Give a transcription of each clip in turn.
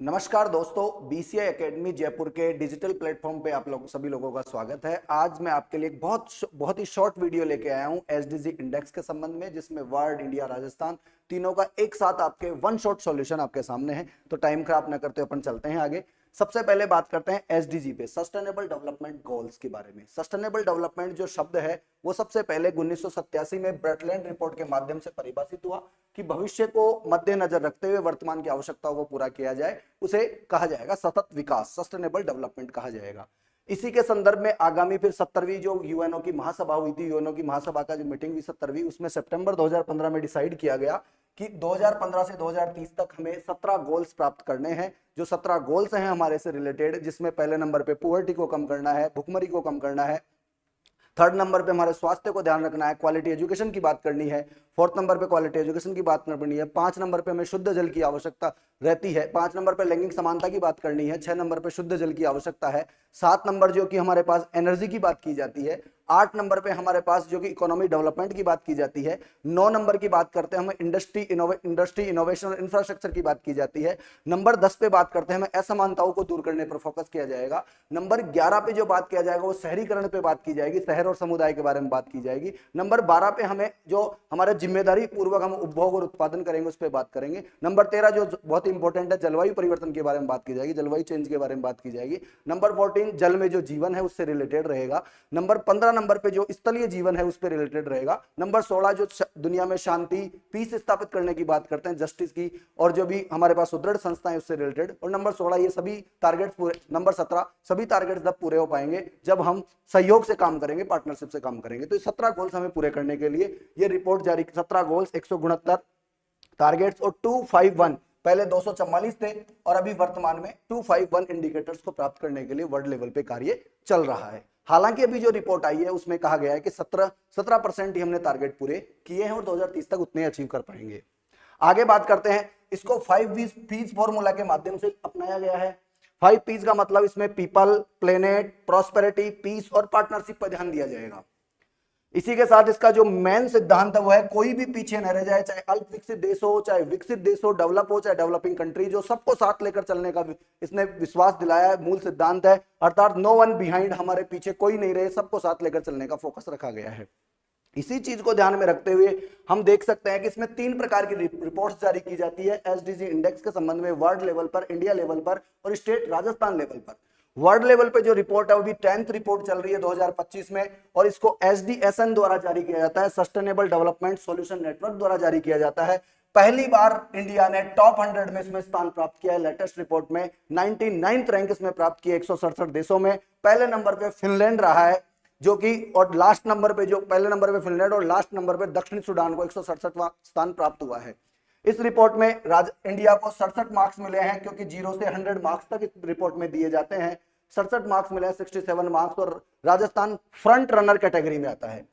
नमस्कार दोस्तों, BCA academy Jaipur के डिजिटल प्लेटफॉर्म पे आप लोग सभी लोगों का स्वागत है। आज मैं आपके लिए एक बहुत ही शॉर्ट वीडियो लेके आया हूं एसडीजी इंडेक्स के संबंध में, जिसमें वर्ल्ड, इंडिया, राजस्थान तीनों का एक साथ आपके वन शॉट सॉल्यूशन आपके सामने है। तो टाइम खराब न करते अपन चलते हैं आगे। सबसे पहले बात करते हैं एसडीजी पे, सस्टेनेबल डेवलपमेंट गोल्स के बारे में। सस्टेनेबल डेवलपमेंट जो शब्द है वो सबसे पहले 1987 में ब्रटलैंड रिपोर्ट के माध्यम से परिभाषित हुआ कि भविष्य को मद्देनजर रखते हुए वर्तमान की आवश्यकताओं को पूरा किया जाए, उसे कहा जाएगा सतत विकास, सस्टेनेबल डेवलपमेंट कहा जाएगा। इसी के संदर्भ में आगामी फिर 70वीं जो यूएनओ की महासभा हुई थी, यूएनओ की महासभा का जो मीटिंग हुई 70वीं, उसमें सितंबर 2015 में डिसाइड किया गया कि 2015 से 2030 तक हमें 17 गोल्स प्राप्त करने हैं। जो 17 गोल्स हैं हमारे से रिलेटेड, जिसमें पहले नंबर पे पुअर्टी को कम करना है, भुखमरी को कम करना है, थर्ड नंबर पे हमारे स्वास्थ्य को ध्यान रखना है, क्वालिटी एजुकेशन की बात करनी है, फोर्थ नंबर पे क्वालिटी एजुकेशन की बात करनी है, 5 नंबर पे हमें शुद्ध जल की आवश्यकता रहती है, 5 नंबर पे लैंगिक समानता की बात करनी है, 6 नंबर पे शुद्ध जल की आवश्यकता है, 7 नंबर जो कि हमारे पास एनर्जी की बात की जाती है, 8 नंबर पे हमारे पास जो कि इकोनॉमिक डेवलपमेंट की बात की जाती है, 9 नंबर की बात करते हैं हमें इंडस्ट्री इनोवेशन और इंफ्रास्ट्रक्चर की बात की जाती है, नंबर 10 पे बात करते हैं हमें असमानताओं को दूर करने पर फोकस किया जाएगा, नंबर 11 पे जो बात किया जाएगा वो शहरीकरण पे बात की जाएगी, शहर और समुदाय के बारे में बात की जाएगी, नंबर 12 पे हमें जो हमारे जिम्मेदारी पूर्वक हम उपभोग और उत्पादन करेंगे उस पर बात करेंगे, नंबर 13 जो बहुत इंपॉर्टेंट है जलवायु परिवर्तन के बारे में बात की जाएगी, जलवायु चेंज के बारे में बात की जाएगी, नंबर 14 जल में जो जीवन है उससे रिलेटेड रहेगा, नंबर 15 नंबर पे जो स्थलीय जीवन है उस पर रिलेटेड रहेगा, नंबर 16 जो दुनिया में शांति पीस स्थापित करने की बात करते हैं, जस्टिस की, और जो भी हमारे पास सुदृढ़ संस्थाएं उससे रिलेटेड, और नंबर 16 ये सभी टारगेट्स पूरे, नंबर 17 सभी टारगेट्स तब पूरे हो पाएंगे जब हम सहयोग से काम करेंगे, पार्टनरशिप से काम करेंगे। तो 17 गोल्स हमें पूरे करने के लिए ये रिपोर्ट जारी, 17 गोल्स, 169 टारगेट्स और 251, पहले 244 थे और अभी वर्तमान में 251 इंडिकेटर्स को प्राप्त करने के लिए वर्ल्ड लेवल पे कार्य चल रहा है। हालांकि अभी जो रिपोर्ट आई है उसमें कहा गया है कि 17% ही हमने टारगेट पूरे किए हैं और 2030 तक उतने अचीव कर पाएंगे। आगे बात करते हैं, इसको 5 पीस फॉर्मूला के माध्यम से अपनाया गया है। 5 पीस का मतलब इसमें पीपल, प्लेनेट, प्रॉस्पेरिटी, पीस और पार्टनरशिप पर ध्यान दिया जाएगा। इसी के साथ इसका जो मेन सिद्धांत है वो है कोई भी पीछे न रह जाए, चाहे अल्प विकसित देश हो, चाहे विकसित देश हो, डेवलप हो, चाहे डेवलपिंग कंट्री, जो सबको साथ लेकर चलने का इसने विश्वास दिलाया है, मूल सिद्धांत है। अर्थात नो वन बिहाइंड, हमारे पीछे कोई नहीं रहे, सबको साथ लेकर चलने का फोकस रखा गया है। इसी चीज को ध्यान में रखते हुए हम देख सकते हैं कि इसमें 3 प्रकार की रिपोर्ट्स जारी की जाती है एसडीजी इंडेक्स के संबंध में, वर्ल्ड लेवल पर, इंडिया लेवल पर और स्टेट राजस्थान लेवल पर। वर्ल्ड लेवल पे जो रिपोर्ट है वो भी 10th रिपोर्ट चल रही है 2025 में, और इसको एसडीएसएन द्वारा जारी किया जाता है, सस्टेनेबल डेवलपमेंट सॉल्यूशन नेटवर्क द्वारा जारी किया जाता है। पहली बार इंडिया ने टॉप 100 में इसमें स्थान प्राप्त किया है। लेटेस्ट रिपोर्ट में 99th रैंक इसमें प्राप्त किया 167 देशों में। पहले नंबर पे फिनलैंड रहा है जो कि, और लास्ट नंबर पे जो पहले नंबर पे फिनलैंड और लास्ट नंबर पे दक्षिण सूडान को 167वां स्थान प्राप्त हुआ है। इस रिपोर्ट में इंडिया को 67 मार्क्स मिले हैं, क्योंकि 0 से 100 मार्क्स तक इस रिपोर्ट में दिए जाते हैं। 67 मार्क्स मिले हैं, 67 मार्क्स, और राजस्थान फ्रंट रनर कैटेगरी में आता है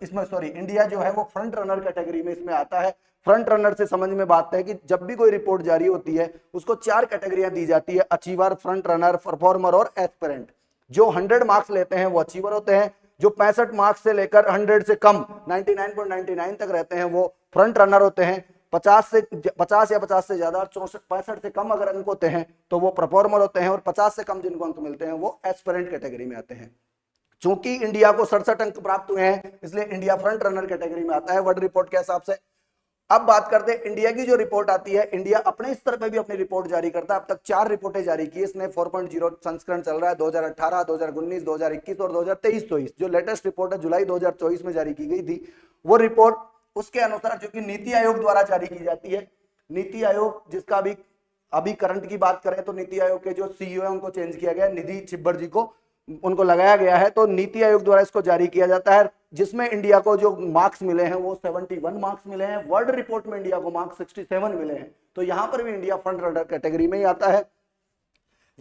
इसमें, सॉरी, इंडिया जो है वो फ्रंट रनर कैटेगरी में इसमें आता है। फ्रंट रनर से समझ में बात है कि जब भी कोई रिपोर्ट जारी होती है उसको 4 कैटेगरियां दी जाती है, अचीवर, फ्रंट रनर, परफॉर्मर और एस्पिरेंट। जो 100 मार्क्स लेते हैं वो अचीवर होते हैं, जो 65 मार्क्स से लेकर 100 से कम 99.99 तक रहते हैं वो फ्रंट रनर होते हैं, 50 या 50 से ज्यादा 65 से कम अगर अंक होते हैं तो वो परफॉर्मर होते हैं, और 50 से कम जिनको अंक मिलते हैं वो एस्पिरेंट कैटेगरी में आते हैं। चूंकि इंडिया को 67 अंक प्राप्त हुए हैं इसलिए इंडिया फ्रंट रनर कैटेगरी में आता है वर्ल्ड रिपोर्ट के हिसाब से। अब बात करते हैं इंडिया की जो रिपोर्ट आती है, इंडिया अपने स्तर पर भी अपनी रिपोर्ट जारी करता है। अब तक 4 रिपोर्टें जारी की, इसने 4.0 संस्करण चल रहा है, 2018, 2019, 2021 और 2023-24। जो लेटेस्ट रिपोर्ट है जुलाई 2024 में जारी की गई थी वो रिपोर्ट, उसके अनुसार जो कि नीति आयोग द्वारा जारी की जाती है। नीति आयोग जिसका अभी करंट की बात करें तो नीति आयोग के जो सीईओ है उनको चेंज किया गया, निधि छिब्बर जी को उनको लगाया गया है, तो नीति आयोग द्वारा इसको जारी किया जाता है, जिसमें इंडिया को जो मार्क्स मिले हैं वो 71 मार्क्स मिले हैं। वर्ल्ड रिपोर्ट में इंडिया को मार्क्स 67 मिले हैं, तो यहां पर भी इंडिया फ्रंट रनर कैटेगरी में ही आता है।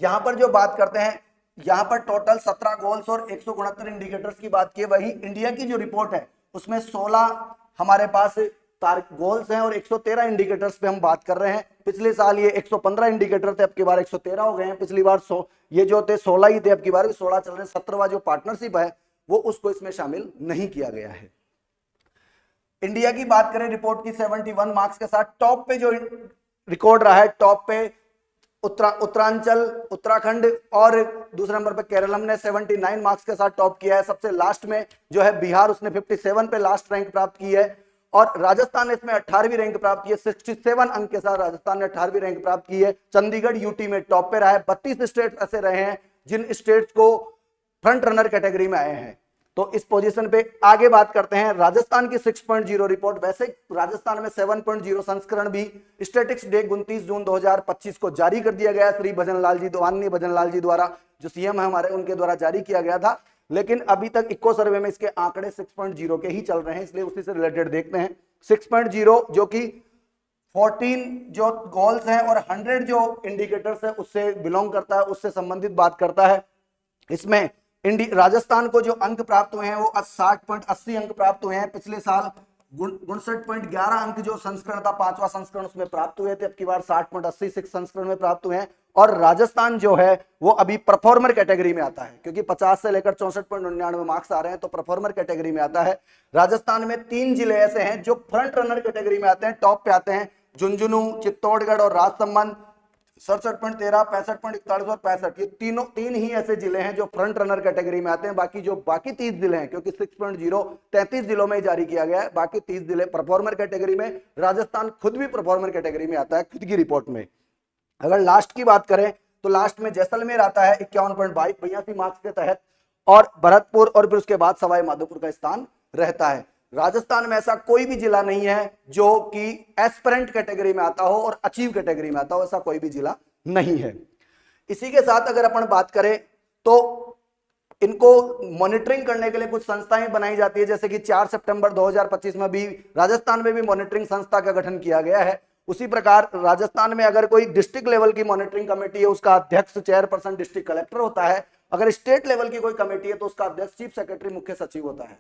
यहां पर जो बात करते हैं, यहां पर टोटल 17 गोल्स और 169 इंडिकेटर्स की बात की। वही इंडिया की जो रिपोर्ट है उसमें 16 हमारे पास गोल्स हैं और 113 इंडिकेटर्स पे हम बात कर रहे हैं। पिछले साल ये 115 इंडिकेटर थे, अब की बार 113 हो गए हैं। पिछली बार ये जो थे 16 ही थे, अब की बार 16 चल रहे हैं। 17वां जो पार्टनरशिप है वो उसको इसमें शामिल नहीं किया गया है। इंडिया की बात करें रिपोर्ट की 71 मार्क्स के साथ, टॉप पे जो रिकॉर्ड रहा है, टॉप पे उत्तरांचल, उत्तराखंड और दूसरे नंबर पे केरलम ने 79 मार्क्स के साथ टॉप किया है। सबसे लास्ट में जो है बिहार, उसने 57 पे लास्ट रैंक प्राप्त की है और राजस्थान ने इसमें 18वीं रैंक प्राप्त की है। 67 अंक के साथ राजस्थान ने 18वीं रैंक प्राप्त की है। चंडीगढ़ यूटी में टॉप पे रहा है। 32 स्टेट ऐसे रहे हैं जिन स्टेट्स को फ्रंट रनर कैटेगरी में आए हैं। तो इस पोजीशन पे आगे बात करते हैं राजस्थान की 6.0 रिपोर्ट। वैसे राजस्थान में 7.0 संस्करण भी स्टैटिक्स डे 29 जून 2025 को जारी कर दिया गया श्री भजन लाल जी, माननीय भजन लाल जी द्वारा, जो सीएम है हमारे, उनके द्वारा जारी किया गया था। लेकिन अभी तक इको सर्वे में इसके आंकड़े 6.0 के ही चल रहे हैं, इसलिए उसी से रिलेटेड देखते हैं। 6.0 जो कि 14 जो गोल्स हैं और 100 जो इंडिकेटर्स है उससे बिलोंग करता है, उससे संबंधित बात करता है। इसमें राजस्थान को जो अंक प्राप्त हुए हैं वो 60.80 अंक प्राप्त हुए हैं। पिछले साल 59.11 अंक जो संस्करण था, 5वां संस्करण, उसमें प्राप्त हुए थे। अब की बार 60.80 संस्करण में प्राप्त हुए हैं। और राजस्थान जो है वो अभी परफॉर्मर कैटेगरी में आता है, क्योंकि 50 से लेकर 64.99 मार्क्स आ रहे हैं, तो परफॉर्मर कैटेगरी में आता है। राजस्थान में 3 जिले ऐसे हैं जो फ्रंट रनर कैटेगरी में आते हैं, टॉप पे आते हैं। झुंझुनू, चित्तौड़गढ़ और राजसमंद 67.13, 65.41 और 65, ये तीन ही ऐसे जिले हैं जो फ्रंट रनर कैटेगरी में आते हैं। बाकी 30 जिले हैं, क्योंकि 6.0 33 जिलों में जारी किया गया है, बाकी 30 जिले परफॉर्मर कैटेगरी में। राजस्थान खुद भी परफॉर्मर कैटेगरी में आता है खुद की रिपोर्ट में। अगर लास्ट की बात करें तो लास्ट में जैसलमेर आता है 51.82 मार्क्स के तहत, और भरतपुर और फिर उसके बाद सवाई माधोपुर का स्थान रहता है। राजस्थान में ऐसा कोई भी जिला नहीं है जो कि एस्पिरेंट कैटेगरी में आता हो और अचीव कैटेगरी में आता हो, ऐसा कोई भी जिला नहीं है। इसी के साथ अगर अपन बात करें तो इनको मॉनिटरिंग करने के लिए कुछ संस्थाएं बनाई जाती है, जैसे कि 4 सितंबर 2025 में भी राजस्थान में भी मॉनिटरिंग संस्था का गठन किया गया है। उसी प्रकार राजस्थान में अगर कोई डिस्ट्रिक्ट लेवल की मॉनिटरिंग कमेटी है, उसका अध्यक्ष चेयरपर्सन डिस्ट्रिक्ट कलेक्टर होता है। अगर स्टेट लेवल की कोई कमेटी है तो उसका अध्यक्ष चीफ सेक्रेटरी मुख्य सचिव होता है।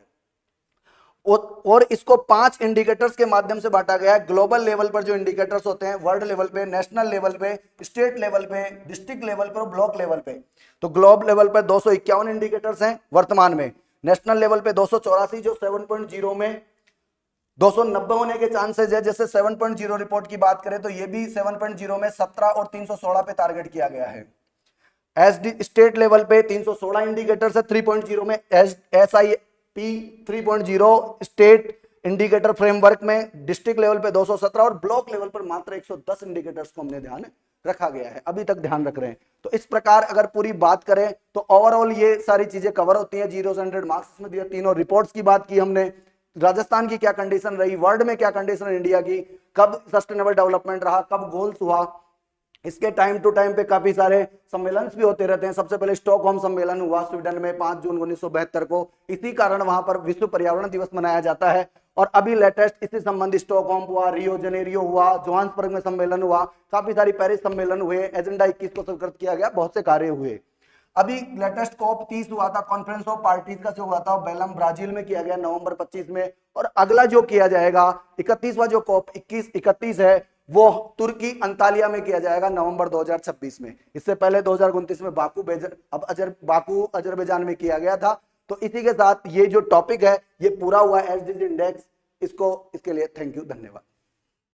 और इसको 5 इंडिकेटर्स के माध्यम से बांटा गया है। ग्लोबल लेवल पर जो इंडिकेटर्स होते हैं, वर्ल्ड लेवल पे, नेशनल लेवल पे, स्टेट लेवल पे, डिस्ट्रिक्ट लेवल पे और ब्लॉक लेवल पे। तो ग्लोबल लेवल पर 251 इंडिकेटर्स हैं वर्तमान में। नेशनल लेवल पे 284, जो 7.0 में 290 होने के चांसेस है। जैसे 7.0 रिपोर्ट की बात करें तो ये भी 7.0 में 17 और 316 पे टारगेट किया गया है। स्टेट लेवल पे 316 इंडिकेटर्स है 3.0 में। SIP 3.0 स्टेट इंडिकेटर फ्रेमवर्क में। डिस्ट्रिक्ट लेवल पे 217 और ब्लॉक लेवल पर मात्र 110 इंडिकेटर्स को हमने ध्यान रखा गया है, अभी तक ध्यान रख रहे हैं। तो इस प्रकार अगर पूरी बात करें तो ओवरऑल ये सारी चीजें कवर होती हैं। 0 से 100 मार्क्स में दिया। तीनों रिपोर्ट्स की बात की हमने, राजस्थान की क्या कंडीशन रही, वर्ल्ड में क्या कंडीशन है इंडिया की, कब सस्टेनेबल डेवलपमेंट रहा, कब गोल्स हुआ, इसके टाइम टू टाइम पे काफी सारे सम्मेलन भी होते रहते हैं। सबसे पहले स्टॉकहोम सम्मेलन हुआ स्वीडन में 5 जून 1972 को, इसी कारण वहां पर विश्व पर्यावरण दिवस मनाया जाता है। और अभी लेटेस्ट इसी संबंधी स्टॉकहोम हुआ, रियो जेनेरियो हुआ, जोहान्सबर्ग में सम्मेलन हुआ, काफी सारी पेरिस सम्मेलन हुए, एजेंडा 21 को स्वीकृत किया गया, बहुत से कार्य हुए। अभी लेटेस्ट COP 30 हुआ था, कॉन्फ्रेंस ऑफ पार्टीज का जो हुआ था बेलम ब्राजील में किया गया नवंबर 25 में। और अगला जो किया जाएगा 31वां जो COP 31 है वो तुर्की अंतालिया में किया जाएगा नवंबर 2026 में। इससे पहले 2029 में बाकू अजरबैजान में किया गया था। तो इसी के साथ ये जो टॉपिक है ये पूरा हुआ SDG इंडेक्स। इसके लिए थैंक यू, धन्यवाद।